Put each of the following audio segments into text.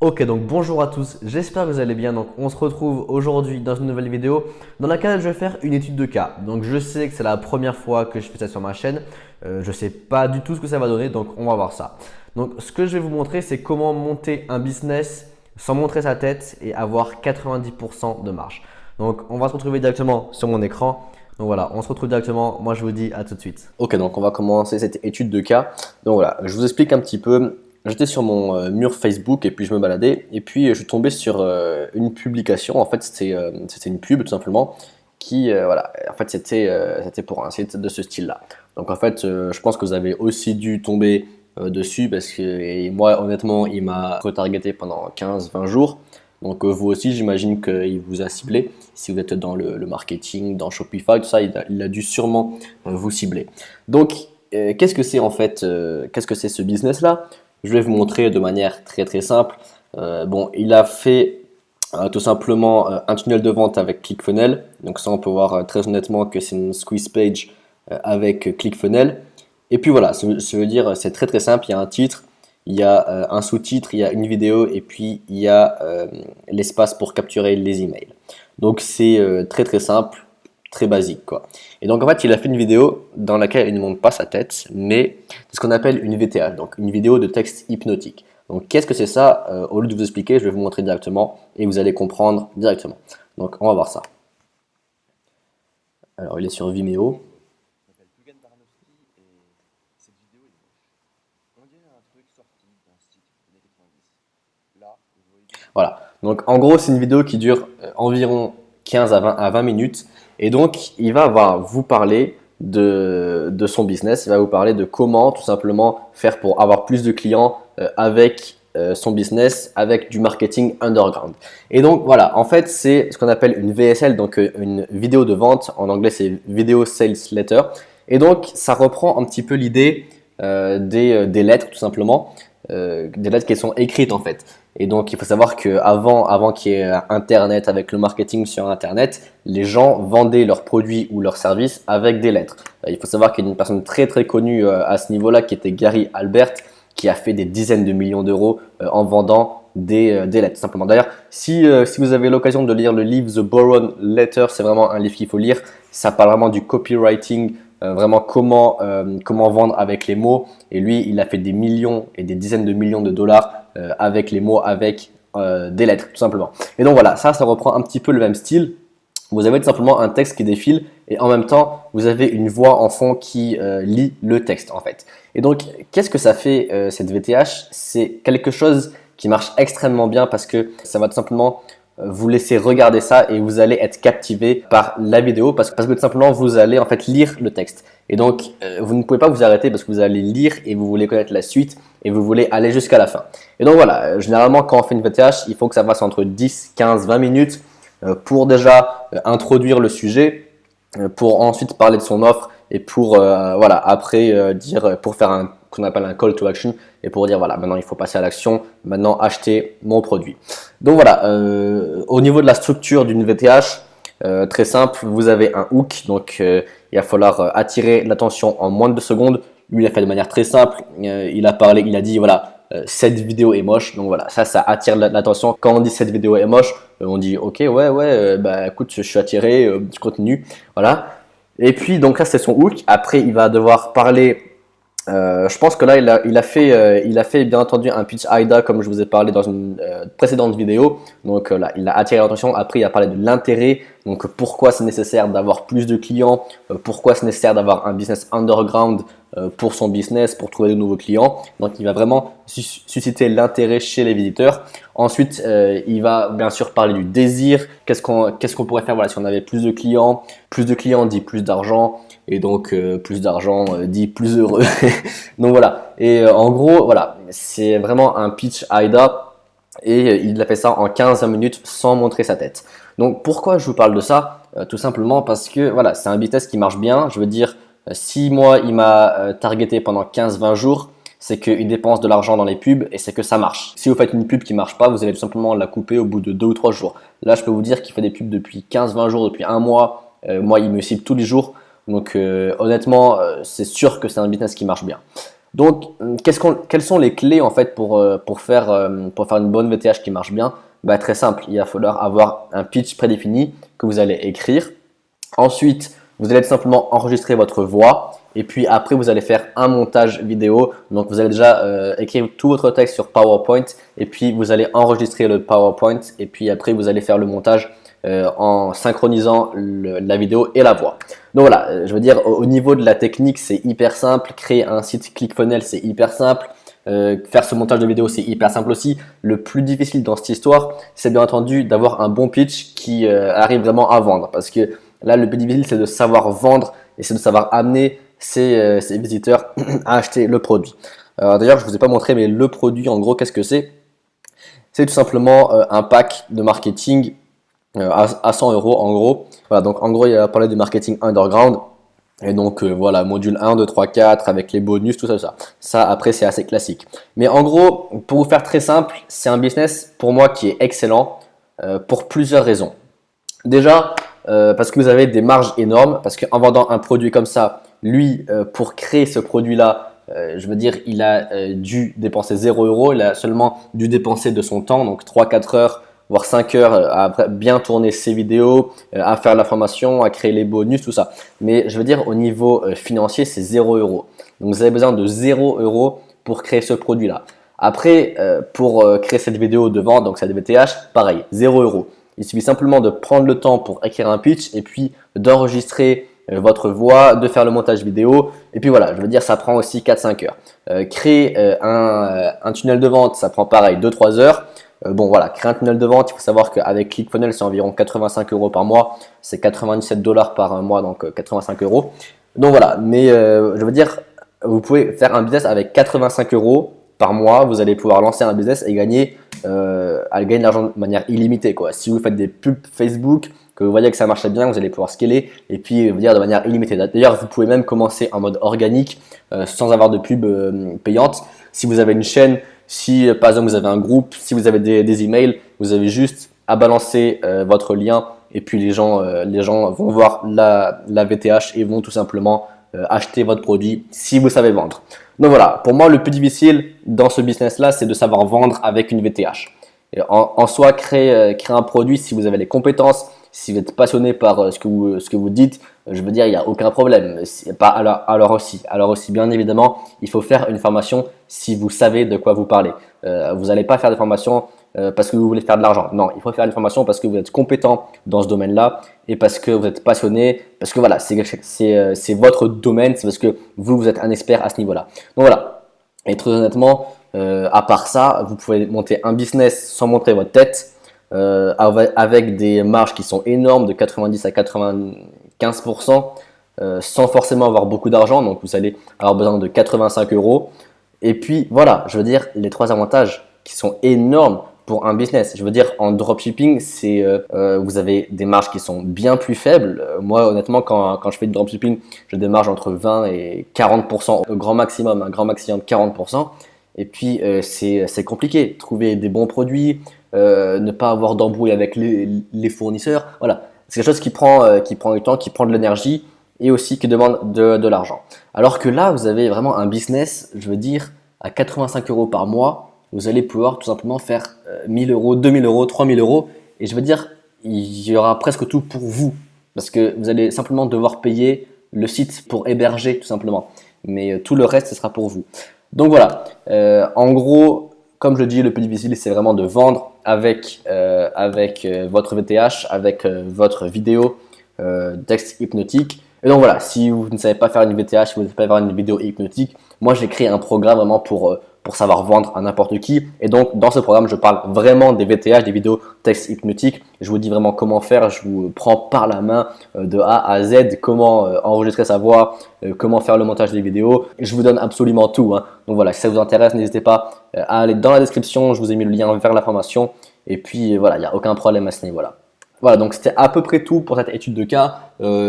Ok, donc bonjour à tous, j'espère que vous allez bien. Donc on se retrouve aujourd'hui dans une nouvelle vidéo dans laquelle je vais faire une étude de cas. Donc je sais que c'est la première fois que je fais ça sur ma chaîne. Je ne sais pas du tout ce que ça va donner, donc on va voir ça. Donc ce que je vais vous montrer, c'est comment monter un business sans montrer sa tête et avoir 90% de marge. Donc on va se retrouver directement sur mon écran. Donc voilà, on se retrouve directement. Moi je vous dis à tout de suite. Ok, donc on va commencer cette étude de cas. Donc voilà, je vous explique un petit peu. J'étais sur mon mur Facebook et puis je me baladais et puis je suis tombé sur une publication. En fait, c'était une pub tout simplement qui, voilà, en fait, c'était pour un site de ce style-là. Donc en fait, je pense que vous avez aussi dû tomber dessus parce que et moi, honnêtement, il m'a retargeté pendant 15-20 jours. Donc vous aussi, j'imagine qu'il vous a ciblé. Si vous êtes dans le marketing, dans Shopify, tout ça, il a dû sûrement vous cibler. Donc, qu'est-ce que c'est en fait, qu'est-ce que c'est ce business-là? Je vais vous montrer de manière très simple. Bon, il a fait tout simplement un tunnel de vente avec ClickFunnels. Donc ça, on peut voir très honnêtement que c'est une squeeze page avec ClickFunnels. Et puis voilà, ça veut dire c'est très simple. Il y a un titre, il y a un sous-titre, il y a une vidéo et puis il y a l'espace pour capturer les emails. Donc c'est très simple, très basique quoi. Et donc en fait il a fait une vidéo dans laquelle il ne montre pas sa tête, mais c'est ce qu'on appelle une VTH, donc une vidéo de texte hypnotique. Donc qu'est-ce que c'est ça? Au lieu de vous expliquer, je vais vous montrer directement et vous allez comprendre directement. Donc on va voir ça. Alors il est sur Vimeo. Voilà, donc en gros c'est une vidéo qui dure environ 15 à 20 minutes et donc il va vous parler de son business, il va vous parler de comment tout simplement faire pour avoir plus de clients avec son business, avec du marketing underground. Et donc voilà, en fait c'est ce qu'on appelle une VSL, donc une vidéo de vente, en anglais c'est Video Sales Letter. Et donc ça reprend un petit peu l'idée des lettres tout simplement, des lettres qui sont écrites en fait. Et donc, il faut savoir qu'avant qu'il y ait Internet, avec le marketing sur Internet, les gens vendaient leurs produits ou leurs services avec des lettres. Il faut savoir qu'il y a une personne très connue à ce niveau-là qui était Gary Albert, qui a fait des dizaines de millions d'euros en vendant des lettres, simplement. D'ailleurs, si vous avez l'occasion de lire le livre The Boron Letter, c'est vraiment un livre qu'il faut lire. Ça parle vraiment du copywriting, vraiment comment vendre avec les mots. Et lui, il a fait des millions et des dizaines de millions de dollars avec les mots, avec des lettres, tout simplement. Et donc voilà, ça reprend un petit peu le même style. Vous avez tout simplement un texte qui défile et en même temps, vous avez une voix en fond qui lit le texte en fait. Et donc, qu'est-ce que ça fait cette VTH? C'est quelque chose qui marche extrêmement bien parce que ça va tout simplement vous laisser regarder ça et vous allez être captivé par la vidéo parce que tout simplement vous allez en fait lire le texte. Et donc, vous ne pouvez pas vous arrêter parce que vous allez lire et vous voulez connaître la suite et vous voulez aller jusqu'à la fin. Et donc voilà, généralement quand on fait une VTH, il faut que ça fasse entre 10, 15, 20 minutes pour déjà introduire le sujet, pour ensuite parler de son offre et pour voilà, après dire, pour faire un qu'on appelle un call to action et pour dire voilà, maintenant il faut passer à l'action, maintenant acheter mon produit. Donc voilà, au niveau de la structure d'une VTH, très simple, vous avez un hook, donc il va falloir attirer l'attention en moins de 2 secondes. Lui, il a fait de manière très simple, il a dit voilà, cette vidéo est moche, donc voilà, ça attire l'attention. Quand on dit cette vidéo est moche, on dit ok, ouais, bah écoute, je suis attiré, je continue, voilà. Et puis donc là c'est son hook, après il va devoir parler. Je pense que là, il a fait bien entendu un pitch AIDA comme je vous ai parlé dans une précédente vidéo. Donc là, il a attiré l'attention. Après, il a parlé de l'intérêt. Donc pourquoi c'est nécessaire d'avoir plus de clients, pourquoi c'est nécessaire d'avoir un business underground pour son business, pour trouver de nouveaux clients. Donc il va vraiment susciter l'intérêt chez les visiteurs. Ensuite, il va bien sûr parler du désir. Qu'est-ce qu'on pourrait faire voilà, si on avait plus de clients? Plus de clients dit plus d'argent. Et donc plus d'argent dit plus heureux. Donc voilà, et en gros voilà, c'est vraiment un pitch AIDA et il a fait ça en 15 minutes sans montrer sa tête. Donc pourquoi je vous parle de ça? Tout simplement parce que voilà, c'est un business qui marche bien. Je veux dire, si moi il m'a targeté pendant 15-20 jours, c'est qu'il dépense de l'argent dans les pubs et c'est que ça marche. Si vous faites une pub qui marche pas, vous allez tout simplement la couper au bout de 2 ou 3 jours. Là, je peux vous dire qu'il fait des pubs depuis 15-20 jours, depuis un mois. Moi, il me cible tous les jours. Donc honnêtement, c'est sûr que c'est un business qui marche bien. Donc, quelles sont les clés en fait pour faire une bonne VTH qui marche bien? Bah, très simple, il va falloir avoir un pitch prédéfini que vous allez écrire. Ensuite, vous allez tout simplement enregistrer votre voix et puis après, vous allez faire un montage vidéo. Donc, vous allez déjà écrire tout votre texte sur PowerPoint et puis vous allez enregistrer le PowerPoint et puis après, vous allez faire le montage en synchronisant la vidéo et la voix. Donc voilà, je veux dire, au niveau de la technique, c'est hyper simple. Créer un site ClickFunnels, c'est hyper simple. Faire ce montage de vidéo, c'est hyper simple aussi. Le plus difficile dans cette histoire, c'est bien entendu d'avoir un bon pitch qui arrive vraiment à vendre. Parce que là, le plus difficile, c'est de savoir vendre et c'est de savoir amener ces visiteurs à acheter le produit. D'ailleurs, je ne vous ai pas montré, mais le produit, en gros, qu'est-ce que c'est? C'est tout simplement un pack de marketing à 100 euros en gros. Voilà, donc en gros, il a parlé de marketing underground. Et donc voilà, module 1, 2, 3, 4 avec les bonus, tout ça. Ça, après, c'est assez classique. Mais en gros, pour vous faire très simple, c'est un business pour moi qui est excellent pour plusieurs raisons. Déjà, parce que vous avez des marges énormes, parce qu'en vendant un produit comme ça, lui, pour créer ce produit-là, je veux dire, il a dû dépenser 0 euros, il a seulement dû dépenser de son temps, donc 3-4 heures, voire 5 heures à bien tourner ses vidéos, à faire la formation, à créer les bonus, tout ça. Mais je veux dire, au niveau financier, c'est 0 euros. Donc, vous avez besoin de 0 euros pour créer ce produit-là. Après, pour créer cette vidéo de vente, donc cette VTH, pareil, 0 euros. Il suffit simplement de prendre le temps pour écrire un pitch et puis d'enregistrer votre voix, de faire le montage vidéo. Et puis voilà, je veux dire, ça prend aussi 4-5 heures. Créer un tunnel de vente, ça prend pareil 2-3 heures. Bon voilà, créer un tunnel de vente, il faut savoir qu'avec ClickFunnels, c'est environ 85 euros par mois. C'est 97 $ par mois, donc 85 euros. Donc voilà, mais je veux dire, vous pouvez faire un business avec 85 euros par mois. Vous allez pouvoir lancer un business et gagner de l'argent de manière illimitée, quoi. Si vous faites des pubs Facebook, que vous voyez que ça marche bien, vous allez pouvoir scaler et puis vous dire de manière illimitée. D'ailleurs, vous pouvez même commencer en mode organique sans avoir de pub payante. Si vous avez une chaîne, si par exemple vous avez un groupe, si vous avez des emails, vous avez juste à balancer votre lien et puis les gens vont voir la VTH et vont tout simplement acheter votre produit si vous savez vendre. Donc voilà, pour moi le plus difficile dans ce business là, c'est de savoir vendre avec une VTH. Et en soi, créer un produit, si vous avez les compétences, si vous êtes passionné par ce que vous dites, je veux dire, il n'y a aucun problème. Alors aussi, bien évidemment, il faut faire une formation si vous savez de quoi vous parlez. Vous n'allez pas faire des formations parce que vous voulez faire de l'argent. Non, il faut faire une formation parce que vous êtes compétent dans ce domaine-là et parce que vous êtes passionné, parce que voilà, c'est votre domaine, c'est parce que vous êtes un expert à ce niveau-là. Donc voilà, et très honnêtement, à part ça, vous pouvez monter un business sans montrer votre tête, avec des marges qui sont énormes de 90 à 95%, sans forcément avoir beaucoup d'argent. Donc vous allez avoir besoin de 85 euros. Et puis voilà, je veux dire, les trois avantages qui sont énormes pour un business. Je veux dire, en dropshipping, vous avez des marges qui sont bien plus faibles. Moi, honnêtement, quand je fais du dropshipping, j'ai des marges entre 20 et 40%, au grand maximum, un grand maximum 40%. Et puis, c'est compliqué. Trouver des bons produits, ne pas avoir d'embrouille avec les fournisseurs. Voilà, c'est quelque chose qui prend du temps, qui prend de l'énergie et aussi qui demande de l'argent. Alors que là, vous avez vraiment un business, je veux dire, à 85 euros par mois, vous allez pouvoir tout simplement faire 1000 euros, 2000 euros, 3000 euros. Et je veux dire, il y aura presque tout pour vous. Parce que vous allez simplement devoir payer le site pour héberger tout simplement. Mais tout le reste, ce sera pour vous. Donc voilà, en gros, comme je dis, le plus difficile, c'est vraiment de vendre avec votre VTH, avec votre vidéo texte hypnotique. Et donc voilà, si vous ne savez pas faire une VTH, si vous ne savez pas faire une vidéo hypnotique, moi j'ai créé un programme vraiment pour savoir vendre à n'importe qui. Et donc dans ce programme, je parle vraiment des VTH, des vidéos texte hypnotique. Je vous dis vraiment comment faire, je vous prends par la main de A à Z, comment enregistrer sa voix, comment faire le montage des vidéos. Et je vous donne absolument tout, hein. Donc voilà, si ça vous intéresse, n'hésitez pas à aller dans la description, je vous ai mis le lien vers la formation. Et puis voilà, il n'y a aucun problème à ce niveau-là. Voilà, donc c'était à peu près tout pour cette étude de cas.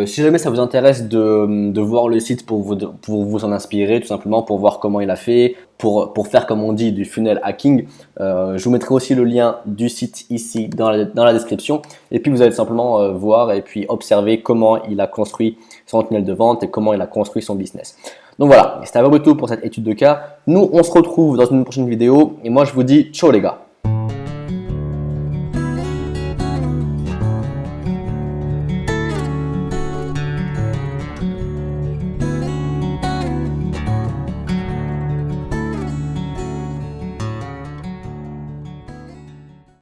Si jamais ça vous intéresse de voir le site pour vous en inspirer, tout simplement pour voir comment il a fait, pour faire comme on dit du funnel hacking, je vous mettrai aussi le lien du site ici dans la description. Et puis vous allez simplement voir et puis observer comment il a construit son tunnel de vente et comment il a construit son business. Donc voilà, c'était à peu près tout pour cette étude de cas. Nous, on se retrouve dans une prochaine vidéo et moi je vous dis ciao les gars.